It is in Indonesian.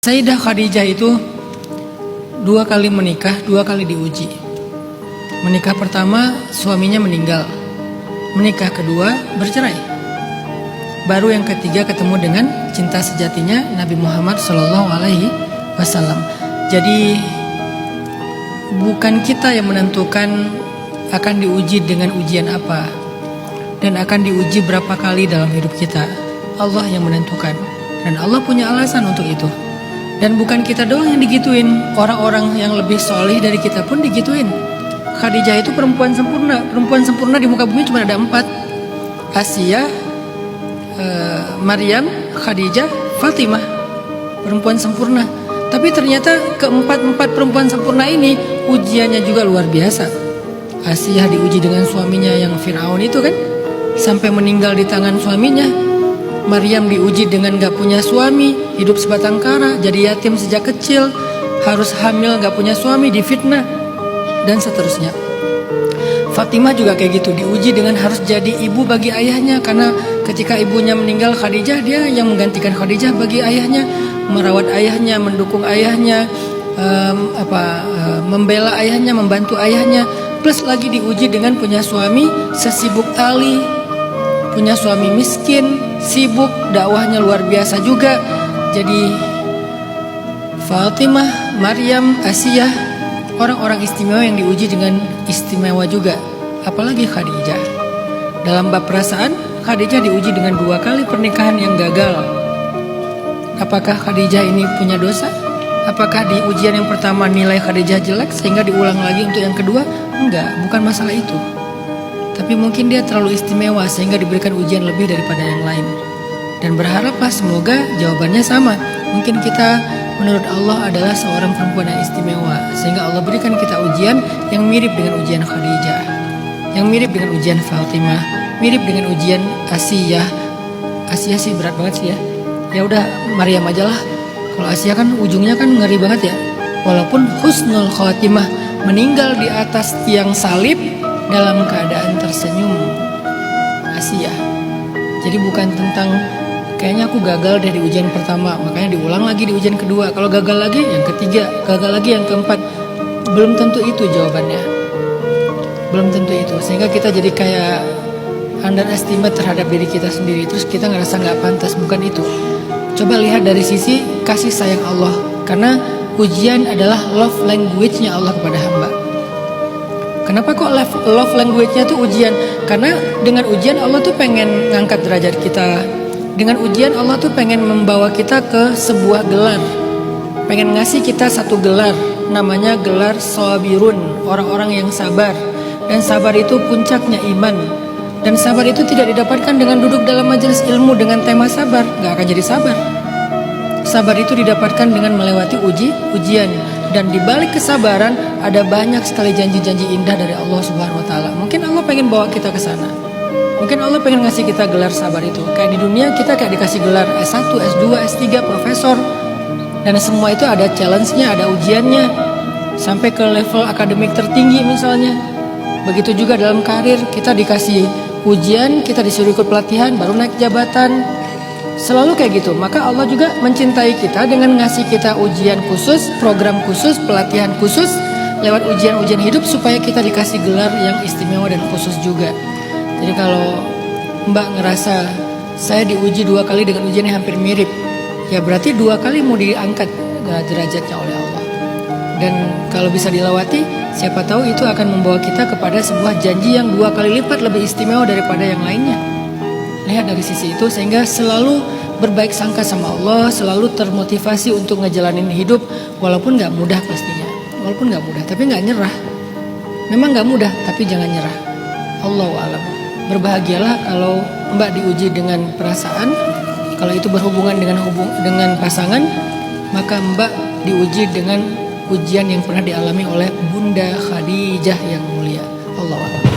Sayyidah Khadijah itu 2 kali menikah, 2 kali diuji. Menikah pertama suaminya meninggal, menikah kedua bercerai. Baru yang ketiga ketemu dengan cinta sejatinya Nabi Muhammad SAW. Jadi bukan kita yang menentukan akan diuji dengan ujian apa dan akan diuji berapa kali dalam hidup kita. Allah yang menentukan dan Allah punya alasan untuk itu. Dan bukan kita doang yang digituin, orang-orang yang lebih soleh dari kita pun digituin. Khadijah itu perempuan sempurna di muka bumi cuma ada 4. Asia, Maryam, Khadijah, Fatimah, perempuan sempurna. Tapi ternyata keempat perempuan sempurna ini ujiannya juga luar biasa. Asia diuji dengan suaminya yang Fir'aun itu kan, sampai meninggal di tangan suaminya. Maryam diuji dengan gak punya suami, hidup sebatang kara, jadi yatim sejak kecil, harus hamil gak punya suami, difitnah, dan seterusnya. Fatimah juga kayak gitu, diuji dengan harus jadi ibu bagi ayahnya, karena ketika ibunya meninggal Khadijah, dia yang menggantikan Khadijah bagi ayahnya, merawat ayahnya, mendukung ayahnya, membela ayahnya, membantu ayahnya, plus lagi diuji dengan punya suami sesibuk Ali, punya suami miskin, sibuk, dakwahnya luar biasa juga. Jadi Fatimah, Maryam, Asia, orang-orang istimewa yang diuji dengan istimewa juga. Apalagi Khadijah. Dalam bab perasaan, Khadijah diuji dengan 2 kali pernikahan yang gagal. Apakah Khadijah ini punya dosa? Apakah di ujian yang pertama nilai Khadijah jelek sehingga diulang lagi untuk yang kedua? Enggak, bukan masalah itu. Tapi mungkin dia terlalu istimewa sehingga diberikan ujian lebih daripada yang lain. Dan berharaplah semoga jawabannya sama. Mungkin kita menurut Allah adalah seorang perempuan yang istimewa, sehingga Allah berikan kita ujian yang mirip dengan ujian Khadijah, yang mirip dengan ujian Fatimah, mirip dengan ujian Asia. Asia sih berat banget sih ya. Ya udah Maryam aja lah. Kalau Asia kan ujungnya kan ngeri banget ya. Walaupun husnul khatimah, meninggal di atas tiang salib dalam keadaan tersenyum. Asia. Jadi bukan tentang kayaknya aku gagal dari ujian pertama, makanya diulang lagi di ujian kedua. Kalau gagal lagi yang ketiga, gagal lagi yang keempat. Belum tentu itu jawabannya. Belum tentu itu. Sehingga kita jadi kayak underestimate terhadap diri kita sendiri. Terus kita ngerasa gak pantas. Bukan itu. Coba lihat dari sisi kasih sayang Allah. Karena ujian adalah love language-nya Allah kepada hamba. Kenapa kok love language-nya tuh ujian? Karena dengan ujian Allah tuh pengen ngangkat derajat kita. Dengan ujian Allah tuh pengen membawa kita ke sebuah gelar. Pengen ngasih kita satu gelar. Namanya gelar sabirun, orang-orang yang sabar. Dan sabar itu puncaknya iman. Dan sabar itu tidak didapatkan dengan duduk dalam majelis ilmu dengan tema sabar. Gak akan jadi sabar. Sabar itu didapatkan dengan melewati ujian. Dan di balik kesabaran ada banyak sekali janji-janji indah dari Allah Subhanahu wa taala. Mungkin Allah pengen bawa kita ke sana. Mungkin Allah pengen ngasih kita gelar sabar itu. Kayak di dunia kita kayak dikasih gelar S1, S2, S3, profesor. Dan semua itu ada challenge-nya, ada ujiannya. Sampai ke level akademik tertinggi misalnya. Begitu juga dalam karir, kita dikasih ujian, kita disuruh ikut pelatihan, baru naik jabatan. Selalu kayak gitu. Maka Allah juga mencintai kita dengan ngasih kita ujian khusus, program khusus, pelatihan khusus, lewat ujian-ujian hidup supaya kita dikasih gelar yang istimewa dan khusus juga. Jadi kalau Mbak ngerasa saya diuji 2 kali dengan ujian yang hampir mirip, ya berarti 2 kali mau diangkat derajatnya oleh Allah. Dan kalau bisa dilewati, siapa tahu itu akan membawa kita kepada sebuah janji yang 2 kali lipat lebih istimewa daripada yang lainnya. Lihat dari sisi itu sehingga selalu berbaik sangka sama Allah, selalu termotivasi untuk ngejalanin hidup walaupun gak mudah pastinya. Walaupun gak mudah, tapi gak nyerah. Memang gak mudah, tapi jangan nyerah. Allahu a'lam. Berbahagialah kalau Mbak diuji dengan perasaan. Kalau itu berhubungan dengan pasangan, maka Mbak diuji dengan ujian yang pernah dialami oleh Bunda Khadijah yang mulia. Allahu a'lam.